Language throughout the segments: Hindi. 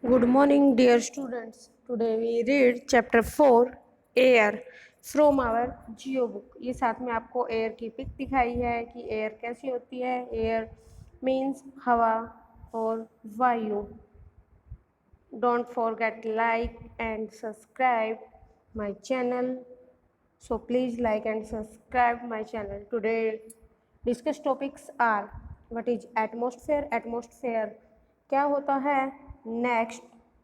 Good morning, dear students. Today we read chapter 4 Air from our Geo book. ये साथ में आपको एयर की पिक दिखाई है कि एयर कैसी होती है. एयर मीन्स हवा और वायु. Don't forget like and subscribe my channel. So please like and subscribe my channel. Today discuss topics are what is atmosphere. Atmosphere क्या होता है. Next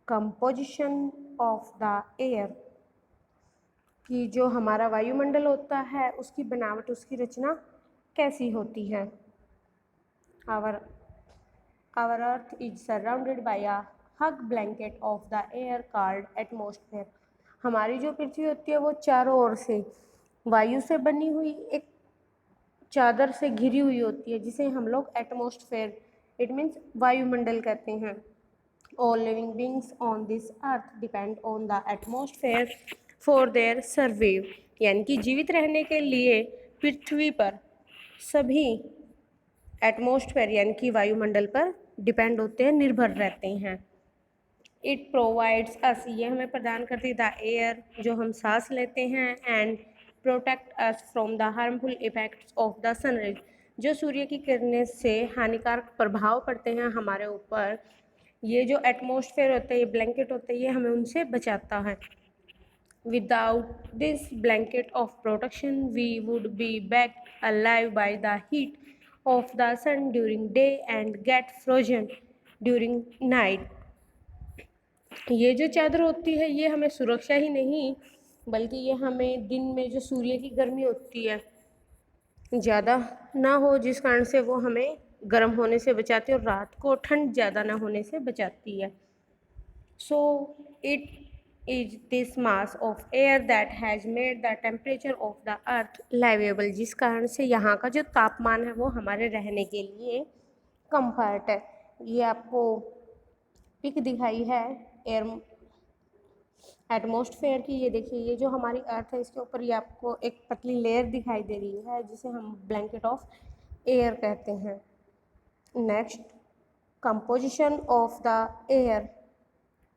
composition of the air कि जो हमारा वायुमंडल होता है उसकी बनावट उसकी रचना कैसी होती है. Our earth is surrounded by a huge blanket of the air called atmosphere. हमारी जो पृथ्वी होती है वो चारों ओर से वायु से बनी हुई एक चादर से घिरी हुई होती है जिसे हम लोग एटमॉस्फेयर इट मीन्स वायुमंडल कहते हैं. All living beings on this earth depend on the atmosphere for their survival. यानी कि जीवित रहने के लिए पृथ्वी पर सभी एटमॉस्फेयर यानी कि वायुमंडल पर डिपेंड होते हैं, निर्भर रहते हैं. इट प्रोवाइड्स अस ये हमें प्रदान करती है द एयर जो हम सांस लेते हैं and protect us from the harmful effects of the sunrise जो सूर्य की किरणें से हानिकारक प्रभाव पड़ते हैं हमारे ऊपर. ये जो एटमॉस्फेयर होता है ये ब्लैंकेट होता है ये हमें उनसे बचाता है. Without this blanket of protection we would be baked alive by the heat of the sun during day and get frozen during night. ये जो चादर होती है ये हमें सुरक्षा ही नहीं बल्कि ये हमें दिन में जो सूर्य की गर्मी होती है ज़्यादा ना हो जिस कारण से वो हमें गर्म होने से बचाती है और रात को ठंड ज़्यादा ना होने से बचाती है. So it is this mass of air that has made the temperature of the earth livable जिस कारण से यहाँ का जो तापमान है वो हमारे रहने के लिए कंफर्ट है. ये आपको पिक दिखाई है एयर एटमॉस्फेयर की. ये देखिए ये जो हमारी अर्थ है इसके ऊपर ये आपको एक पतली लेयर दिखाई दे रही है जिसे हम ब्लैंकेट ऑफ एयर कहते हैं. Next composition of the air.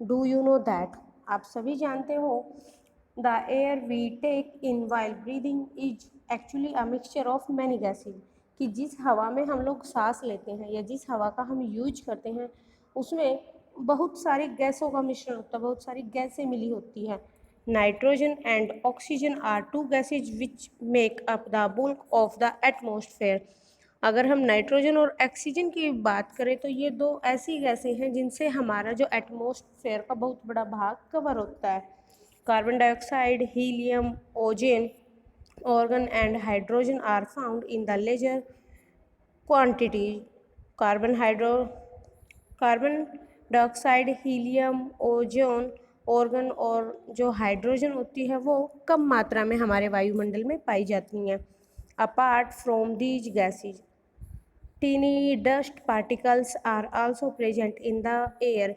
Do you know that आप सभी जानते हो the air we take in while breathing is actually a mixture of many gases कि जिस हवा में हम लोग सांस लेते हैं या जिस हवा का हम यूज करते हैं उसमें बहुत सारी गैसों का मिश्रण होता है, बहुत सारी गैसें मिली होती हैं. Nitrogen and oxygen are two gases which make up the bulk of the atmosphere. अगर हम नाइट्रोजन और ऑक्सीजन की बात करें तो ये दो ऐसी गैसें हैं जिनसे हमारा जो एटमॉस्फेयर का बहुत बड़ा भाग कवर होता है. Carbon dioxide, helium, ozone, argon and hydrogen are found in the lesser quantity. Carbon dioxide, helium, ozone, argon और जो हाइड्रोजन होती है वो कम मात्रा में हमारे वायुमंडल में पाई जाती हैं. Apart from these gases tiny dust particles are also present in the air.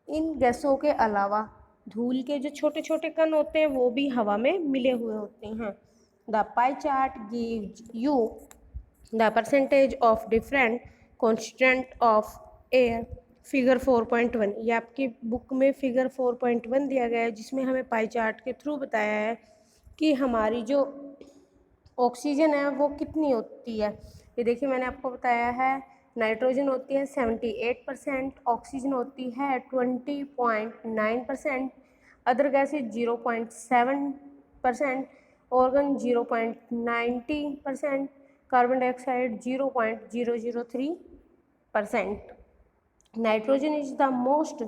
इन गैसों के अलावा धूल के जो छोटे छोटे कण होते हैं वो भी हवा में मिले हुए होते हैं. The pie chart gives you the percentage of different constant of air. Figure 4.1 ये आपकी बुक में फिगर 4.1 दिया गया है जिसमें हमें पाई चार्ट के थ्रू बताया है कि हमारी जो ऑक्सीजन है वो कितनी होती है. ये देखिए मैंने आपको बताया है नाइट्रोजन होती है 78%, ऑक्सीजन होती है 20.9%, other gases 0.7%, organ 0.90%, carbon dioxide 0.003%. Nitrogen is the most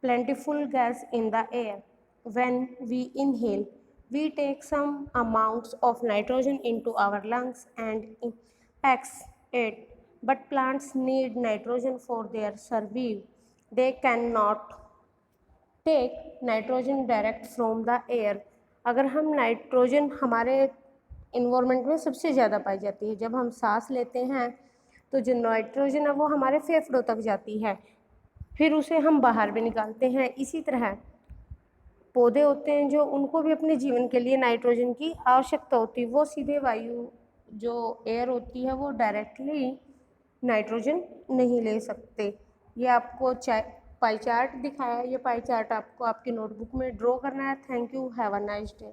plentiful gas in the air. When we inhale, we take some amounts of nitrogen into our lungs and exhale. But plants need nitrogen for their survival. They cannot take nitrogen direct from the air. अगर हम नाइट्रोजन हमारे इन्वायरमेंट में सबसे ज़्यादा पाई जाती है. जब हम सांस लेते हैं तो जो नाइट्रोजन है वो हमारे फेफड़ों तक जाती है, फिर उसे हम बाहर भी निकालते हैं. इसी तरह पौधे होते हैं जो उनको भी अपने जीवन के लिए नाइट्रोजन की आवश्यकता होती है. वो सीधे वायु जो एयर होती है वो डायरेक्टली नाइट्रोजन नहीं ले सकते. ये आपको पाई चार्ट दिखाया है। ये पाई चार्ट आपको आपकी नोटबुक में ड्रॉ करना है। Thank you, have a nice day.